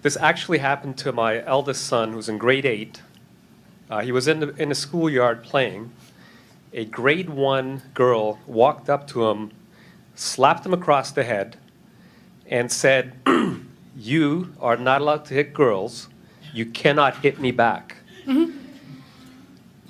This actually happened to my eldest son, who's in grade 8. He was in the schoolyard playing. A grade 1 girl walked up to him, slapped him across the head, and said, "You are not allowed to hit girls. You cannot hit me back." Mm-hmm.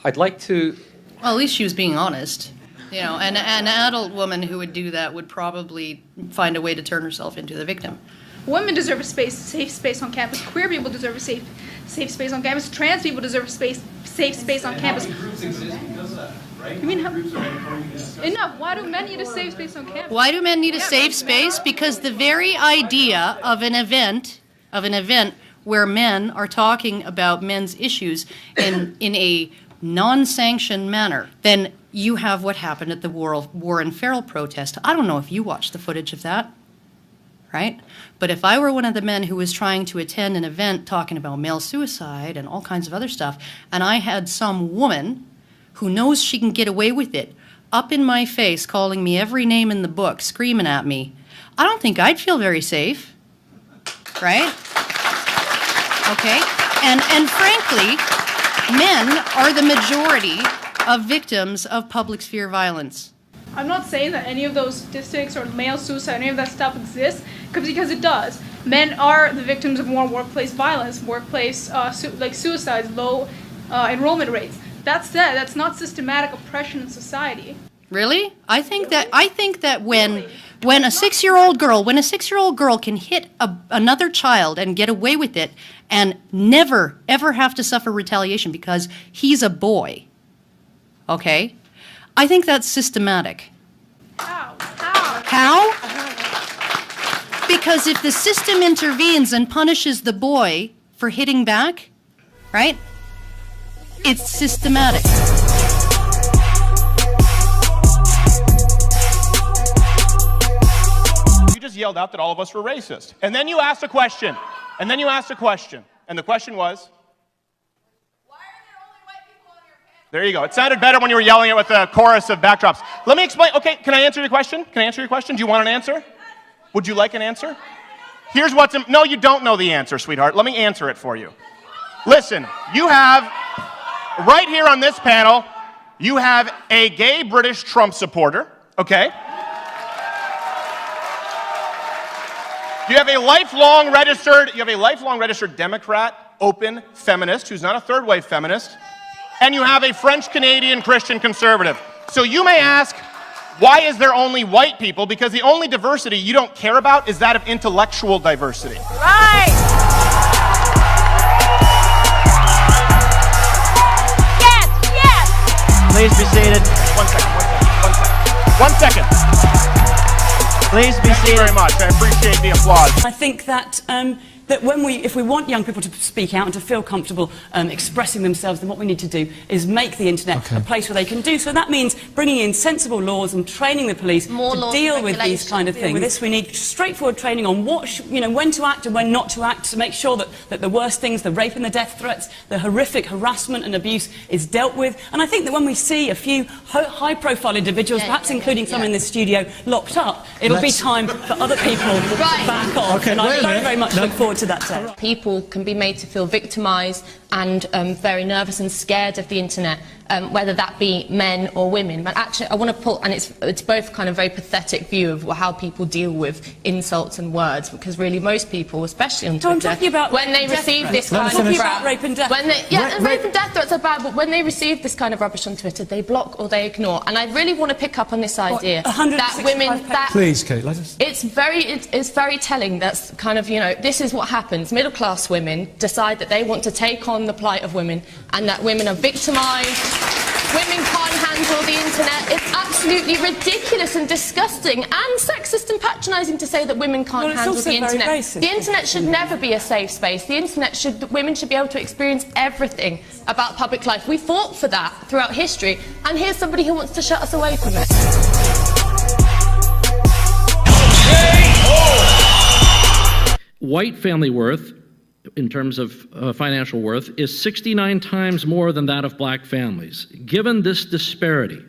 I'd like to... Well, at least she was being honest. You know, and an adult woman who would do that would probably find a way to turn herself into the victim. Women deserve a safe space on campus. Queer people deserve a safe space on campus. Trans people deserve a safe space on campus. Groups exist because of that, right? You mean enough? Why do men need a safe space on campus? Why do men need a safe space? Because the very idea of an event where men are talking about men's issues in a non-sanctioned manner, then you have what happened at the Warren Farrell protest. I don't know if you watched the footage of that, right? But if I were one of the men who was trying to attend an event talking about male suicide and all kinds of other stuff, and I had some woman who knows she can get away with it up in my face calling me every name in the book, screaming at me, I don't think I'd feel very safe, right? Okay? And frankly, men are the majority of victims of public sphere violence. I'm not saying that any of those statistics or male suicide, any of that stuff exists, because it does. Men are the victims of more workplace violence, workplace like suicides, low enrollment rates. That said, that's not systematic oppression in society. Really? I think that when a 6-year-old girl can hit another child and get away with it and never ever have to suffer retaliation because he's a boy, okay? I think that's systematic. How? How? Because if the system intervenes and punishes the boy for hitting back, right? It's systematic. You just yelled out that all of us were racist. And then you asked a question. And the question was? Why are there only white people on your campus? There you go. It sounded better when you were yelling it with a chorus of backdrops. Let me explain. Okay, can I answer your question? Do you want an answer? Would you like an answer? Here's what's... No, you don't know the answer, sweetheart. Let me answer it for you. Listen, you have... Right here on this panel, you have a gay British Trump supporter, okay? You have a lifelong registered Democrat, open feminist, who's not a third-wave feminist, and you have a French-Canadian Christian conservative. So you may ask, why is there only white people? Because the only diversity you don't care about is that of intellectual diversity. Right! Please be seated. One second. Please be seated. Thank you very much. I appreciate the applause. I think that that if we want young people to speak out and to feel comfortable expressing themselves, then what we need to do is make the internet a place where they can do so. That means bringing in sensible laws and training the police to deal with these kind of things. With this, we need straightforward training on when to act and when not to act, to make sure that the worst things, the rape and the death threats, the horrific harassment and abuse is dealt with. And I think that when we see a few high-profile individuals, perhaps including some in this studio, locked up, it'll be time for other people to back off. Okay, and I very much look forward to that day. People can be made to feel victimised and very nervous and scared of the internet, whether that be men or women. But actually, I want to pull, and it's both kind of very pathetic view of how people deal with insults and words, because really most people, especially on Twitter, I'm talking about when they receive this kind of rape and death. Rape and death threats are bad, but when they receive this kind of rubbish on Twitter, they block or they ignore. And I really want to pick up on this idea that women, please, Kate, let us. It's very telling. That's kind of, this is what happens. Middle-class women decide that they want to take on the plight of women, and that women are victimised. Women can't handle the internet. It's absolutely ridiculous and disgusting and sexist and patronising to say that women can't handle the internet. The internet should never be a safe space. The internet women should be able to experience everything about public life. We fought for that throughout history, and here's somebody who wants to shut us away from it. White family worth, in terms of financial worth, is 69 times more than that of black families. Given this disparity,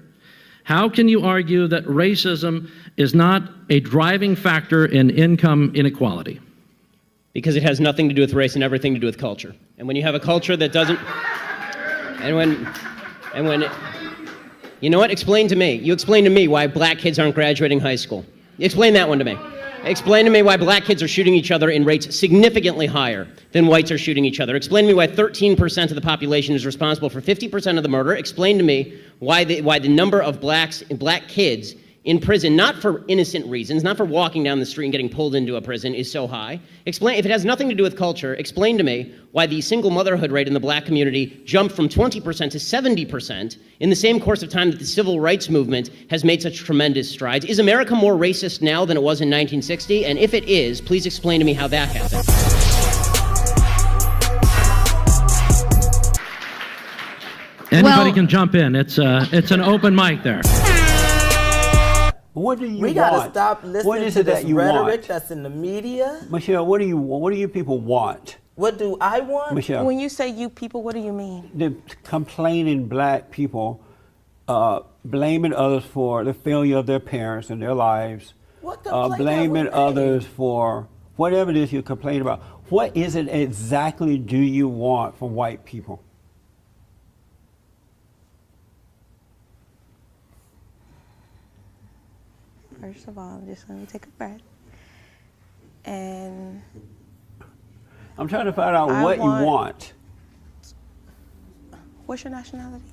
how can you argue that racism is not a driving factor in income inequality? because it has nothing to do with race and everything to do with culture. And when you have a culture that doesn't, you know what? Explain to me. You explain to me why black kids aren't graduating high school. Explain that one to me. Explain to me why black kids are shooting each other in rates significantly higher than whites are shooting each other. Explain to me why 13% of the population is responsible for 50% of the murder. Explain to me why the number of black kids in prison, not for innocent reasons, not for walking down the street and getting pulled into a prison, is so high. Explain, if it has nothing to do with culture, explain to me why the single motherhood rate in the black community jumped from 20% to 70% in the same course of time that the civil rights movement has made such tremendous strides. Is America more racist now than it was in 1960? And if it is, please explain to me how that happened. Anybody can jump in. It's an open mic there. What do you want? We gotta stop What listening is to it that this you rhetoric want? that's in the media. Michelle, what do you want? What do you people want? What do I want? Michelle. When you say you people, what do you mean? The complaining black people blaming others for the failure of their parents and their lives. What complaint blaming have we made? others for whatever it is you complain about. What is it exactly do you want from white people? First of all, just let me take a breath. And I'm trying to find out I what you want. What's your nationality?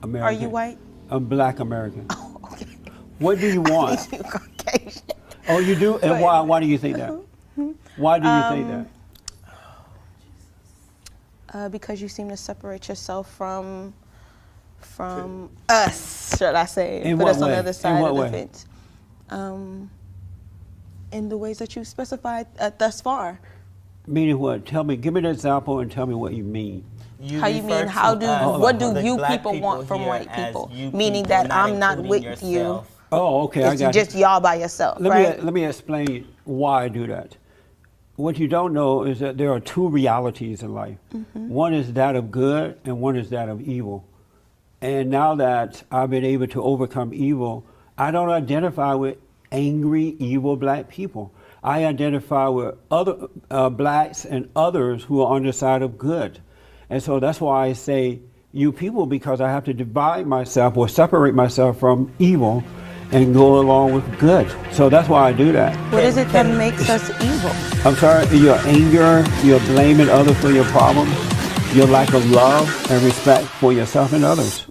American. Are you white? I'm black American. Oh, okay. What do you want? You Caucasian. Oh, you do? And why do you think that? Why do you think that? Because you seem to separate yourself from us, should I say? In Put what us on way? the other side In what of the way? fence. In the ways that you specified thus far. Meaning what? Tell me. Give me an example and tell me what you mean. How you mean? What do you people want from white people? Meaning that I'm not with you. Oh, okay. I It's got just y'all by yourself, right? Let me explain why I do that. What you don't know is that there are two realities in life. Mm-hmm. One is that of good and one is that of evil. And now that I've been able to overcome evil, I don't identify with angry, evil black people. I identify with other blacks and others who are on the side of good. And so that's why I say you people, because I have to divide myself or separate myself from evil and go along with good. So that's why I do that. What is it that makes us evil? I'm sorry, your anger, your blaming others for your problems, your lack of love and respect for yourself and others.